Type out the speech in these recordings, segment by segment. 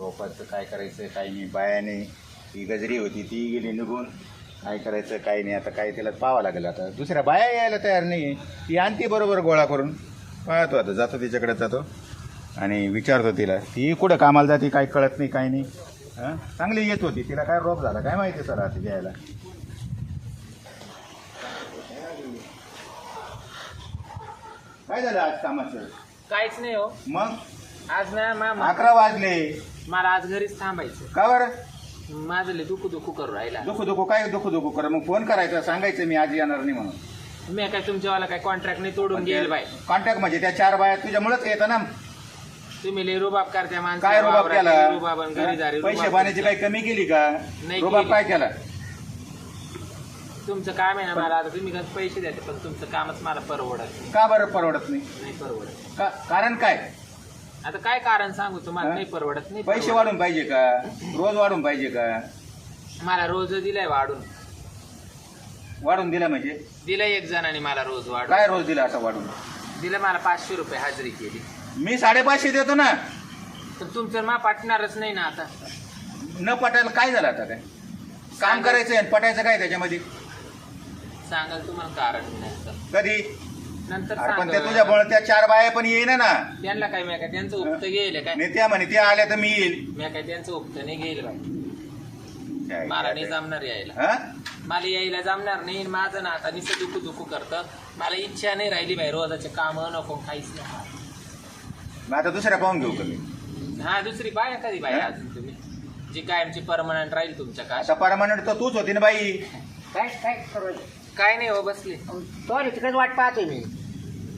रोपाचं काय करायचं काही नाही. बायाने ती गजरी होती ती गेली निघून. काय करायचं काही नाही. आता काय तिला पाहावं लागेल. आता दुसऱ्या बाया यायला तयार नाही. ती आणते बरोबर गोळा करून. पाहतो आता जातो तिच्याकडे जातो आणि विचारतो तिला. ती कुठं कामाला जाते काही कळत नाही काही नाही. हां चांगली येत होती. तिला काय रोप झाला काय माहिती सर आता यायला. काय झालं आज कामाचं? काहीच नाही हो. मग आज ना मामा 11 वाजले. मला आज घरीच थांबायचं. का बरं? माझं लय दुखू करू राहिला. दुखू काय दुखू कर. मग फोन करायचा सांगायचं मी आज येणार नाही म्हणून. मी काय तुमच्यावाला काय कॉन्ट्रॅक्ट नाही तोडून गेल बाय. कॉन्टॅक्ट म्हणजे त्या 4 बाया तुझ्यामुळेच येतं ना. तुम्ही लय रुबाब करत्या माणसं. काय रुबाब केला? रुबाब आणि घरी जारी पैसे रुबाब पाण्याची करत्या. काही कमी केली का? नाही रुबाब केली. काय केला? तुमचं काम आहे ना मला आता तुम्ही कसं पैसे द्यायचे पण तुमचं कामच मला परवडत का बरं परवडत नाही? नाही परवडत. कारण काय? आता काय कारण सांगू तुम्हाला? नाही परवडत. नाही पैसे परवडत. वाढून पाहिजे का? रोज वाढून पाहिजे का? मला रोज दिलाय वाढून. वाढून दिला म्हणजे दिलाय एक जणाने मला रोज वाढून. काय रोज दिला असं वाढून? दिलं मला 500 रुपये हजेरी केली. मी 550 देतो ना. तर तुमचं मा पाटणारच नाही ना आता. न पटायला काय झालं आता? काय काम करायचं आणि पटायचं काय त्याच्यामध्ये? सांगाल तुम्हाला कारण नाही आता. कधी? नंतर पण त्या सांगा. तुझ्यामुळे त्या 4 बाया पण येईना ना. त्यांना काय मी काय त्यांचं उपत गेलं काय? नाही त्या म्हणे त्या आल्या तर मी येईल. मी काय त्यांचं उपत नाही गेलं बाई. मला नाही जमणार यायला. हा? मला यायला जमणार नाही. माझं ना आता नुसतं दुखू करतं. मला इच्छा नाही राहिली बाई रोजाचे काम नको काहीच नाही. मग आता दुसऱ्या पाहून घेऊ कमी. हा दुसरी बाय कधी बाई अजून तुम्ही जी काय आमची परमनंट राहील तुमच्या काय? आता परमानंट तर तूच होती ना बाई. काय काय करू काय नाही हो बसले. तो तिकडेच वाट पाहतोय मी.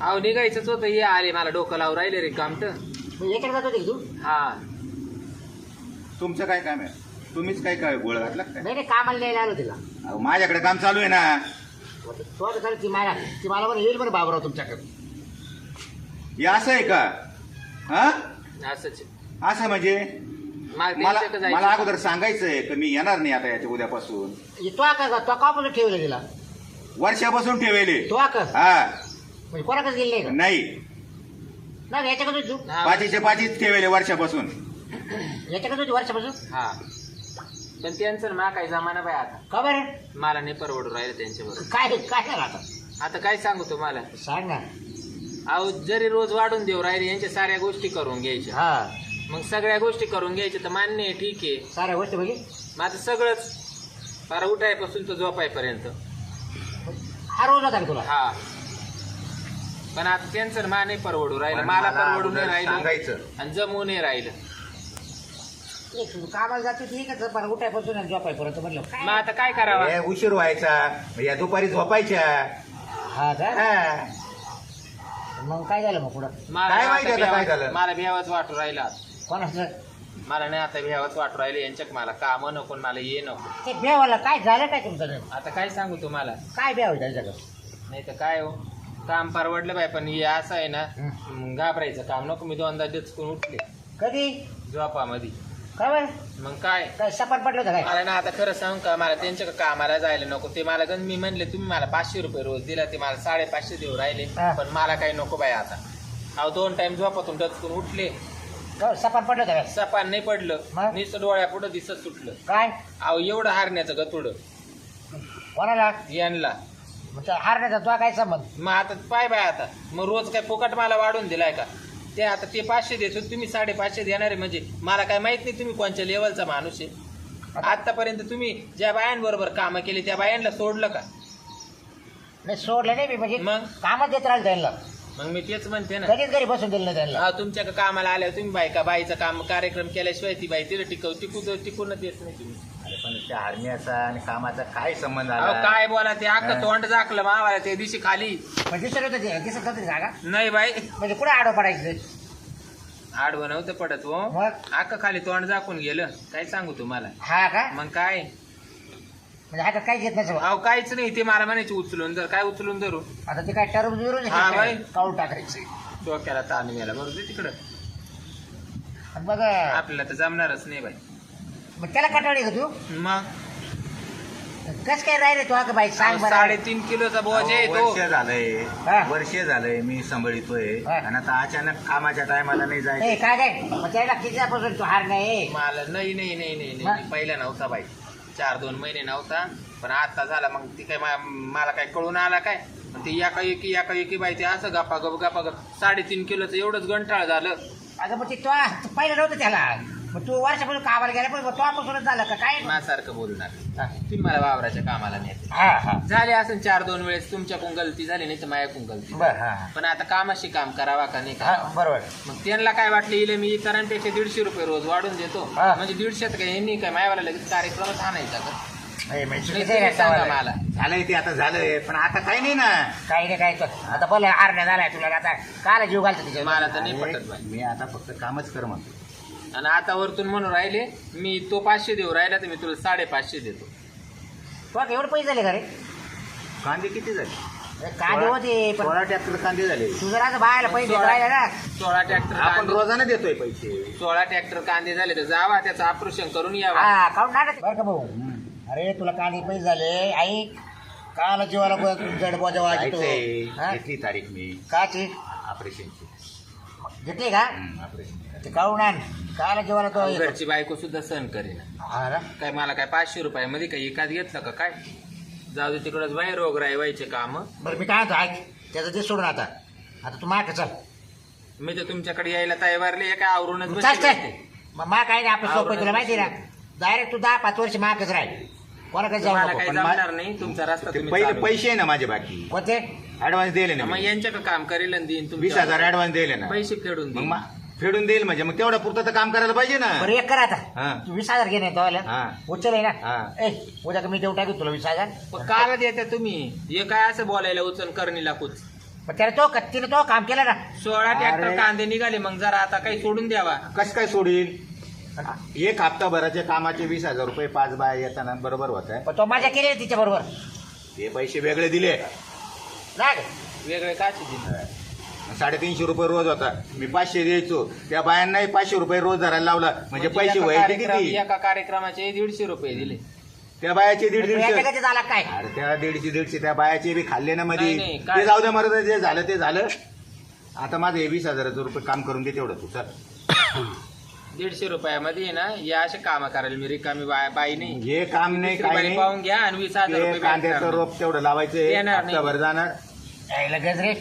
अहो निघायचंच होतं. हे आले मला डोकं लावून राहिले रे काम तर. मग याच्याकडे जात होते का तू? हा तुमचं काय काम आहे? तुम्हीच काय गोळ घातला काय? नाही नाही कामाला न्यायला आलो तिला. अहो, माझ्याकडे काम चालू आहे ना. तो तर खरं ती मला पण येईल बरं बाबराव तुमच्याकडे. हे असं आहे का? हा असंच असं म्हणजे मला त्यांच्याकडे मला जायचं. अगोदर सांगायचंय की मी येणार नाही आता याच्या उद्यापासून. तो का पण ठेवलं तिला? वर्षापासून ठेवले. तो का हा म्हणजे कोणाकच गेले नाही का? नाही नाही याच्याकडे तू हा, 5चे ठेवले वर्षापासून. याच्याकडे होती वर्षापासून. हा पण त्यांचं मा काय जमाना बाय आता. का बरं? मला नाही परवडू राहिलं त्यांच्याबरोबर. काय काय झालं आता? आता काय सांगू तुम्हाला? सांग ना. अहो जरी रोज वाढून देऊ राहिले यांच्या साऱ्या गोष्टी करून घ्यायच्या. हा मग सगळ्या गोष्टी करून घ्यायच्या तर मान्य आहे ठीक आहे. साऱ्या गोष्टी म्हणजे मग आता सगळंच फार उठायपासून तर झोपायपर्यंत. हा रोज होता का तुला? हा पण आता त्यांचं मा नाही परवडू राहिलं. पण मला मला परवडू नाही अगोदर राहिलं सांगायचं. आणि जमू नाही राहिलं. तू कामाला जातो ठीक आहे पण उठायपासून आणि झोपायपर्यंत म्हटलं मग काय? आता काय करावं? हे उशीर व्हायचा या दुपारी झोपायच्या. हा का? हा. मग काय झालं मग पुढं? मला काय आता माहिती आता काय भ्यावंच- झालं? मला भ्यावच वाटू राहिला. कोणाचं? मला नाही आता भ्यावच वाटू राहिले यांच्यात. मला काम नको मला ये नको. ते बेवाला काय झालं काय तुमचं नेमकं? आता काय सांगू तुम्हाला? काय बेव त्याच्याकडं? नाही तर काय हो काम परवडलं बाय पण हे असं आहे ना घाबरायचं काम नको. मी 2दा डचकून उठले कधी? झोपामध्ये. काय बरं? मग काय काय सपाट पडलं होतं काय? मला ना आता खरं सांगू का मला त्यांच्या कामाला जायला नको. ते मला गण मी म्हणले तुम्ही मला 500 रुपये रोज दिला ते मला 550 देऊ राहिले. हा. पण मला काही नको बाय आता. अहो 2 टाइम झोपातून डचकून उठले. काय सपाट पडलं होतं काय? सपान नाही पडलं. मग? नुसतं डोळ्या पुढं दिसत सुटलं. काय? अहो एवढं हारण्याचं गतुड कोणाला? यांना. मग त्या हारण्याचा तुला काय संबंध? मग आता पाय बाय आता मग रोज काय फुकट मला वाढून दिलाय का? ते आता ते 500 देतो तुम्ही 550 देणार आहे म्हणजे मला काय माहित नाही तुम्ही कोणत्या लेवलचा माणूस आहे. आतापर्यंत तुम्ही ज्या बायांबरोबर कामं केली त्या बायांना सोडलं का? नाही सोडलं नाही मी म्हणजे मग? कामच देत राहिलं त्यांना. मग मी तेच म्हणते ना. कधीच घरी बसून दिलं नाही त्यांना. हा तुमच्या कामाला आल्यावर तुम्ही बाईचं काम कार्यक्रम केल्याशिवाय ती बाई तिला टिकूनच देत नाही तुम्ही. अरे पण त्या हरण्याचा आणि कामाचा काय संबंध अहो आला? काय बोला ते अख्खं तोंड झाकलं मावाला त्या दिवशी खाली. म्हणजे दिसत होतं ते, दिसत होतं ते जागा. नाही बाई म्हणजे कुठे आडो पडायचं? आडवं नव्हतं पडत हो. मग? अख्खं खाली तोंड झाकून गेलं. काय सांगू तुम्हाला? हा का? मग काय म्हणजे हातात काही घेत नसं. अहो काहीच नाही. ते मला म्हणायचे उचलून धर. काय उचलून धरू? आता ते काय टरबूज बिरून हा बाई. काढून टाकायचं. डोक्याला ताण मिळाला बरोबर तिकडं. आणि मग आपल्याला तर जमणारच नाही बाई. मग त्याला कटाळी का तू? मग कस काय राहिले तू का बाई सांग बरं 3.5 किलोचा बोज आहे तो. वर्ष झालंय हा. वर्ष झालंय मी सांभाळतोय हा. आणि आता अचानक कामाच्या टायमाला नाही ए जायचं काय काय मग त्याला कितीपासून तू हार नाही मला नाही मग? पहिला नव्हता बाई 4-2 महिने नव्हता पण आता झाला मग ती काय मला काय कळून आला काय पण ते एका बाई ते असं गप 3.5 किलोचं एवढंच गंटाळ झालं. अगं मग ते तो पहिलं नव्हतं त्याला मग तू वर्षापासून कामाला गेला पण तो पासूनच झालं का काय माझ्यासारखं बोलू नका तुम्ही मला वावराच्या कामाला नेते हा हा झाले असं 4-2 वेळेस तुमच्याकडून गलती झाली नाही तर माझ्याकडून गलती बर हा पण आता कामाशी काम करावा का नाही हा का बरोबर मग त्यांना काय वाटलं इले मी इतरांपेक्षा 150 रुपये रोज वाढून देतो हा. म्हणजे 150 काय यांनी काय मायावाला लगेच कार्यक्रमच आणायचा का ए, म्हणजे नाही, चुकीचं आहे तुम्ही रे सांगा सवाल. मला झालंय ते आता झालंय पण आता काही नाही ना काही नाही काय तो आता बोल हारण्या झालाय तुला आता काला जीव घालतो तिच्या मला तर नाही पटत बाई मी आता फक्त कामच कर म्हणतो आणि आता वरतून म्हणून राहिले मी तो 500 देऊ राहिला तर मी तुला 550 देतो. तो एवढे पैसे झाले का रे कांदे किती झाले कांदे होते पण 16 ट्रॅक्टर कांदे झाले तू जर असं बायला पैसे देत राहिले ना 16 ट्रॅक्टर आपण रोजाने देतोय पैसे 16 ट्रॅक्टर कांदे झाले तर जावा त्याचं ऑपरेशन करून यावा. हा काढून ना बरं का भाऊ अरे तुला कांदे पैसे झाले ऐक काला जीवाला जड बोजा वाजतो हा? घेतली तारीख मी का ती ऑपरेशनची घेतली का ऑपरेशन ते काढून आण काला जीवाला तो घरची बायको सुद्धा सहन करेन हा ना काय मला काय 500 रुपयामध्ये काही एकाच घेतलं का काय जाऊ दे तिकडच बाहेर रोगराई व्हायचे काम. बरं मी काय म्हणतो ऐक त्याचं ते सोडून आता आता तू माग चल मी तर तुमच्याकडे यायला तयारले काय आवरूनच चल बसले चल होते. मग मा काय नाही आपलं सोपं तुला माहिती ना डायरेक्ट तू 10-5 वर्ष मागच राहील कोणाकडे जाऊ तुम्हाला नको काही पण जमणार नाही तुमचा रस्ता ते तुम्ही पहिले चालवा. पैसे आहे ना माझे बाकी कोणते ऍडव्हान्स दिले ना मग मी. यांच्याकडे काम करेल आणि देईन 20,000 ऍडव्हान्स दिले ना पैसे फेडून मग देईन. फेडून देईल म्हणजे मग तेवढा पुरतं तर काम करायला पाहिजे ना बरं एक कर आता हा. तू 20,000 घे नाही तो हा. उचल आहे ना हा. ए उद्या का मी देऊ टाकू तुला 20,000 पण काला देता तुम्ही हे काय असं बोलायला उचल करणीला कुच पण त्याला तो तिने तो काम केलं ना 16 ट्रॅक्टर अरे. कांदे निघाले मग जरा आता काही सोडून द्यावा. कस काय सोडील एक हप्ताभराच्या कामाचे 20,000 रुपये 5 बाय येताना बरोबर होत आहे पण तो मजा केली तिच्या बरोबर ते पैसे वेगळे दिले राग वेगळे काची दिले 350 रुपये रोज होता मी 500 द्यायचो त्या बायांनाही 500 रुपये रोज धरायला लावला म्हणजे पैसे व्हायचे किती एका कार्यक्रमाचे 150 रुपये दिले. त्या बायाचे 150 कधी झाला काय अरे त्या 150 त्या बायाचे बी खाल्ले ना मध्ये नाही, काय- ते जाऊ द्या मरत जे झालं ते झालं आता माझं हे 20,000 रुपये काम करून दे तेवढं तू चल 150 रुपयामध्ये ना या असे काम करायला मी रिकामी बाई नाही. हे काम नाही दुसरी काही बाई नाही पाहून घ्या आणि 20,000 ते रुपये कांद्याचं भेटणार. रोप तेवढं लावायचं येणार नाही. हप्ताभर जाणार यायला गजरे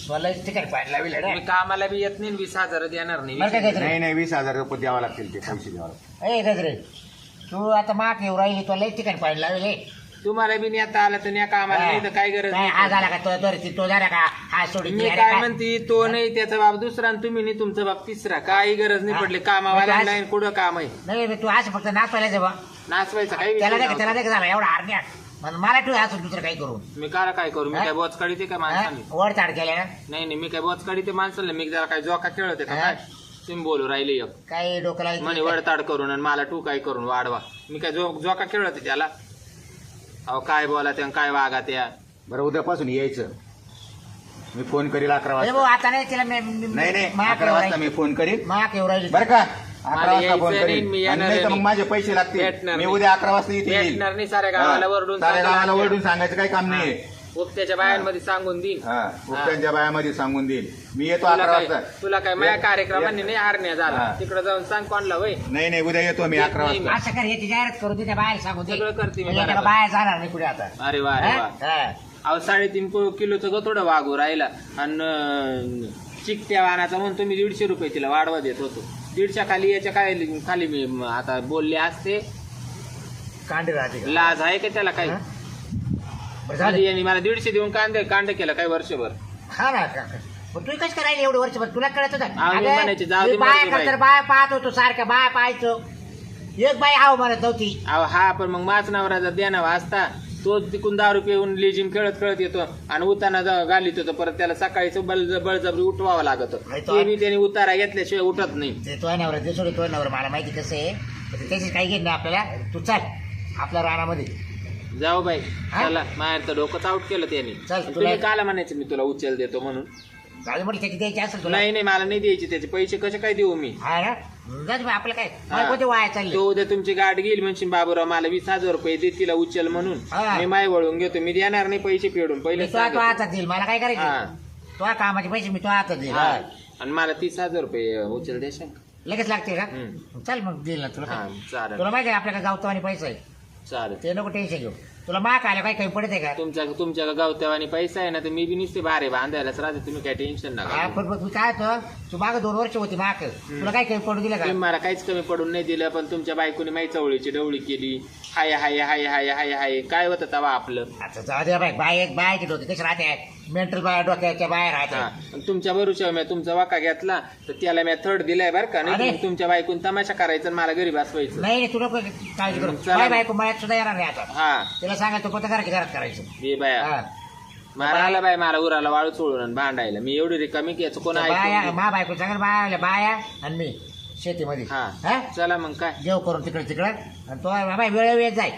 मला ठिकाणी पाणी लावी तुम्ही कामाला बी येत नाही 20,000 देणार नाही. बरं का गजरे नाही 20,000 रुपये द्यावं लागतील ते पैसे द्यावं लागतील ए गजरे तू आता माग येऊ राहिली तुला लई ठिकाणी पाणी लावेल तुम्हाला बी नेता आला तर न्या कामाला नाही तर काय गरज हा नाही. झाला का तो झाला का हा सोडी मी काय म्हणते तो नाही त्याचा बाप दुसरा आणि तुम्ही नाही तुमचा बाप तिसरा काही गरज नाही हा. पडले कामावाला मग नाही कुठं काम आहे नाही तू असं फक्त नाचवायला जेव्हा नाचवायचं काही त्याला विषय नाही त्याला नव्हता. नाही झाला एवढा हारण्या मला तू असं दुसरं काही करू मी काय काय करू मी हा? काय बोचकाडी ते काय माणसाने वर चाड केल्या ना नाही मी काय बोचकाडी ते माणसाला मी जरा काय जोका खेळते का हा? काय तुम्ही बोलू राहिले एक काही डोकं म्हणे लावायचं वडताड करून आणि मला टू काय करून वाढवा मी काय जोका खेळते त्याला अहो काय बोला त्या काय वागा त्या बरं उद्यापासून यायचं मी फोन करील 11 ए भाऊ, वाजता आता नाही तिला नाही 11 वाजता मी फोन करील माक येऊ राहिली बरं का 11 मला वाजता फोन यायचं करील नाही, मी आणि येणार नाही तर नाही. मग माझे पैसे लागतील भेटणार मी नाही. उद्या 11 वाजता इथे येईल भेटणार नाही, साऱ्या गावाला हा. वरडून साऱ्या सांगायला गावाला लागेल. वरडून सांगायचं काही काम नाही त्याच्या बायांमध्ये सांगून देईन हा त्यांच्या बायामध्ये सांगून देईल मी येतो तुला 11 काय वाजता तुला काय माझ्या कार्यक्रमांनी नाही हारण्या झाला हा. तिकडे जाऊन सांग कोणला वय नाही उद्या येतो मी 11 नाही, वाजता असं कर याची जाहिरात करून दे त्या बाहेर सांगू दे सगळं करते मी म्हणजे त्याला बरोबर. बाहेर जाणार नाही कुठे आता अरे वा अरे वा हा? अहो 3.5 किलोचं गतोडं वागू राहिला आणि चिकट्या वाहनाचा म्हणून तुम्ही 150 रुपये तिला वाढवा देत होतो 150 खाली याच्या काय खाली मी आता बोलले असते कांडे राहते का? लाज आहे का त्याला काही हा? बरं झालं. यांनी मला 150 देऊन कांड केलं काय वर्षभर हा ना काका मग तू कशी करायला एवढं वर्षभर तुला कळत होतं आम्ही अगं, म्हणायचे, जाऊ दे मी बाया मर्दी बाई. तर बाय पाहत होतो सारख्या बाय पाहायचो एक बाई हाव म्हणत नव्हती अहो हा पण मग माझ नवरा द्याना वाजता तो तिकून 10 रुपये येऊन लेजिम खेळत येतो आणि उताना घालीत होतो परत त्याला सकाळीच बळजबरी उठवावं लागत नाही तो- ते बी त्याने उतारा घेतल्याशिवाय उठत नाही. ते तो नवरा ते सोडून तो नवरा मला माहिती कसं आहे पण त्याची काही घेत नाही आपल्याला तू चाल आपल्या रानामध्ये जाऊ बाई हा? चला माहेर तर डोकंच आउट केलं त्याने चल, तुम्ही तुला- काला म्हणायचं मी तुला उचल देतो म्हणून गाडी मोठी त्याची द्यायची असेल तुला नाही मला नाही द्यायचे त्याचे पैसे कसे काय देऊ मी हा ना जाऊ दे, आपलं काय कोणते वाया चालले तो उद्या तुमची गाठ घेईल म्हणशील बाबूराव मला 20,000 रुपये दे तिला उचल म्हणून हा. मी माय वळून घेतो मी देणार नाही पैसे फेडून पहिले तो हातात देईल मला काय हा. करायचं तो कामाचे पैसे मी तो हातात देईल हा. हा. आणि मला 30,000 रुपये उचल देशाल लगेच लागते का हम्म. चल मग देईल ना तुला हा काय. चालेल तुला माहिती आहे आपल्याकडे गावतो आणि पैसा आहे चालेल ते नको टेन्शन घेऊ तुला माक आलं काही कमी पडत आहे का तुमच्या गावत्यावानी पैसा आहे ना तर मी बी नुसते भारे बांधायलाच राहते तुम्ही काय टेन्शन हा नका पण मग मी काय होतं तू माग 2 वर्ष होती माक तुला काय कमी पडू दिलं तुम्ही का मला काहीच कमी पडून नाही दिलं पण तुमच्या बायकोने माही चवळीची डवळी केली हाय हाय हाय हाय हाय हाय काय होतं तवा आपलं आता जाऊ दे बाय बाय डोके कसे राहते मेंटल बाय डोक्याच्या बाहेर हा राहते आणि तुमच्या भरोश्यावर मी तुमचा वाका घेतला तर त्याला मी थर्ड दिलाय बरं का नाही अरे. तुम्ही तुमच्या बायकोन तमाशा करायचा आणि मला घरी बसवायचं नाही तू नको काळजी करू चला. बाय बायको मळ्यात सुद्धा येणार नाही आता हा तिला सांगायचं तू पत्र घरात करायचं हे बाया हा. मला आला बाय मला उराला वाळू सोडून आणि भांडायला मी एवढी रिकामी की याचं कोण बाया ऐकून मा बायको सांगा बाया आणि मी शेतीमध्ये हा हा चला मग काय जेव करून तिकडे आणि तो बाबा वेळ जाय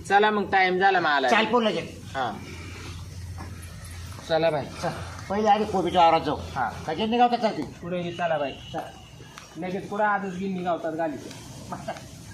चला मग टाइम झाला मला चाल पूर्ण लगेच हा चला बाय चल, पहिले आधी कोबीच्या आवारात जाऊ हा काय निघावता चालते पुढे चला बाय लगेच पुढे आजच गिन्नी गावतात गाली